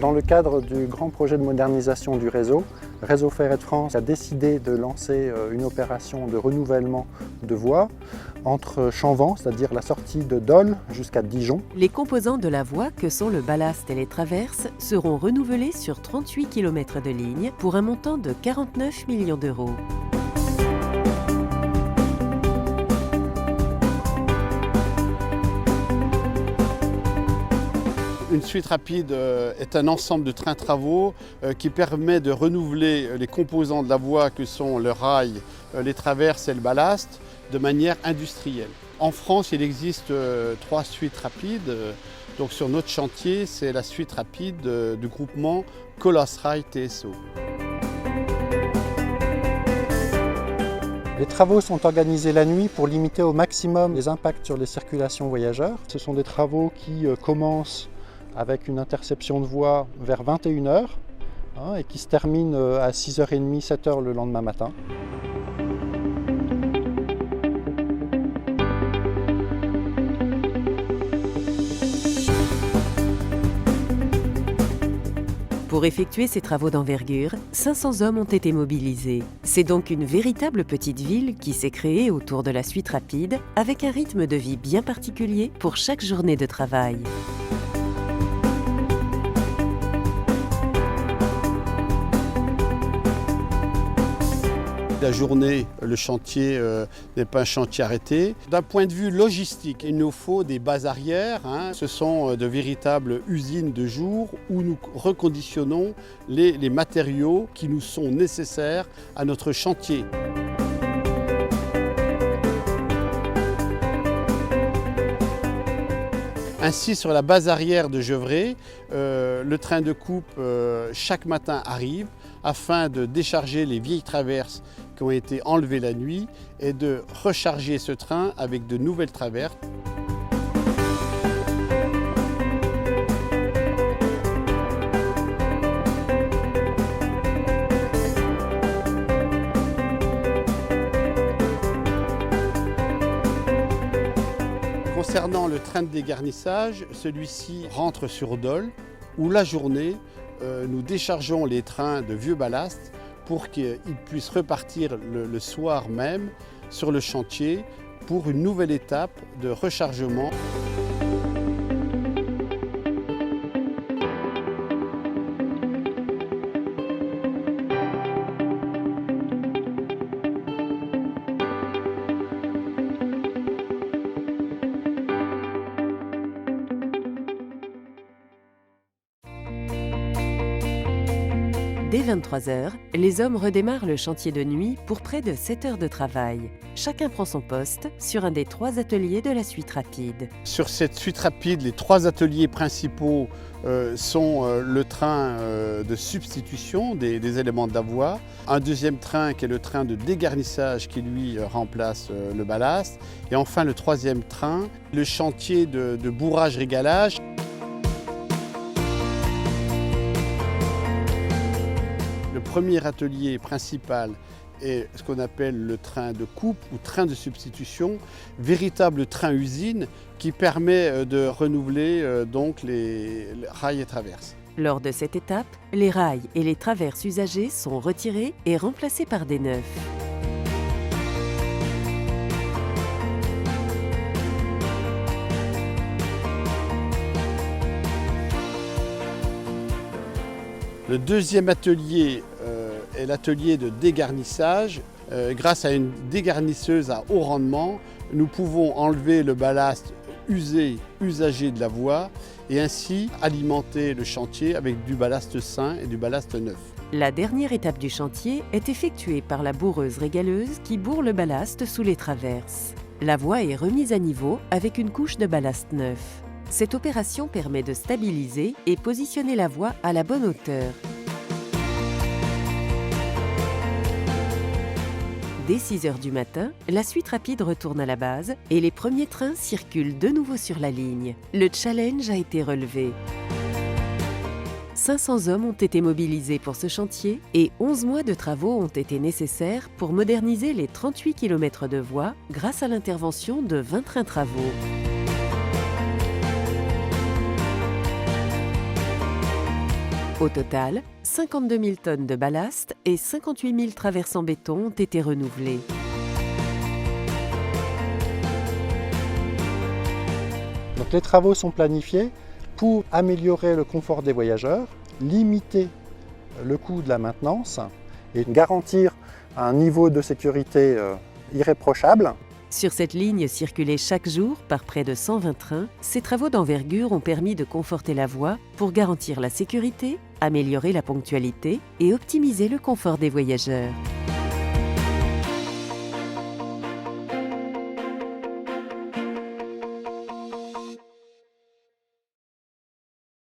Dans le cadre du grand projet de modernisation du réseau, Réseau Ferré de France a décidé de lancer une opération de renouvellement de voies entre Champvans, c'est-à-dire la sortie de Dole, jusqu'à Dijon. Les composants de la voie, que sont le ballast et les traverses, seront renouvelés sur 38 km de ligne pour un montant de 49 millions d'euros. Une suite rapide est un ensemble de trains travaux qui permet de renouveler les composants de la voie que sont le rail, les traverses et le ballast de manière industrielle. En France, il existe 3 suites rapides. Donc sur notre chantier, c'est la suite rapide du groupement Colosse Rail TSO. Les travaux sont organisés la nuit pour limiter au maximum les impacts sur les circulations voyageurs. Ce sont des travaux qui commencent avec une interception de voie vers 21 h et qui se termine à 6h30, 7 h le lendemain matin. Pour effectuer ces travaux d'envergure, 500 hommes ont été mobilisés. C'est donc une véritable petite ville qui s'est créée autour de la suite rapide, avec un rythme de vie bien particulier pour chaque journée de travail. La journée, le chantier n'est pas un chantier arrêté. D'un point de vue logistique, il nous faut des bases arrières. Ce sont de véritables usines de jour où nous reconditionnons les matériaux qui nous sont nécessaires à notre chantier. Ainsi, sur la base arrière de Gevrey, le train de coupe chaque matin arrive afin de décharger les vieilles traverses qui ont été enlevées la nuit et de recharger ce train avec de nouvelles traverses. Concernant le train de dégarnissage, celui-ci rentre sur Dole, où la journée, nous déchargeons les trains de vieux ballast pour qu'ils puissent repartir le soir même sur le chantier pour une nouvelle étape de rechargement. Dès 23 h, les hommes redémarrent le chantier de nuit pour près de 7 heures de travail. Chacun prend son poste sur un des 3 ateliers de la suite rapide. Sur cette suite rapide, les 3 ateliers principaux sont le train de substitution des éléments de la voie, un deuxième train qui est le train de dégarnissage qui lui remplace le ballast, et enfin le 3e train, le chantier de bourrage-régalage. Le premier atelier principal est ce qu'on appelle le train de coupe ou train de substitution, véritable train-usine qui permet de renouveler donc les rails et traverses. Lors de cette étape, les rails et les traverses usagés sont retirés et remplacés par des neufs. Le deuxième atelier est l'atelier de dégarnissage. Grâce à une dégarnisseuse à haut rendement, nous pouvons enlever le ballast usagé de la voie et ainsi alimenter le chantier avec du ballast sain et du ballast neuf. La dernière étape du chantier est effectuée par la bourreuse régaleuse qui bourre le ballast sous les traverses. La voie est remise à niveau avec une couche de ballast neuf. Cette opération permet de stabiliser et positionner la voie à la bonne hauteur. Dès 6 h du matin, la suite rapide retourne à la base et les premiers trains circulent de nouveau sur la ligne. Le challenge a été relevé. 500 hommes ont été mobilisés pour ce chantier et 11 mois de travaux ont été nécessaires pour moderniser les 38 km de voies grâce à l'intervention de 20 trains travaux. Au total, 52 000 tonnes de ballast et 58 000 traverses en béton ont été renouvelées. Donc les travaux sont planifiés pour améliorer le confort des voyageurs, limiter le coût de la maintenance et garantir un niveau de sécurité irréprochable. Sur cette ligne circulée chaque jour par près de 120 trains, ces travaux d'envergure ont permis de conforter la voie pour garantir la sécurité, améliorer la ponctualité et optimiser le confort des voyageurs.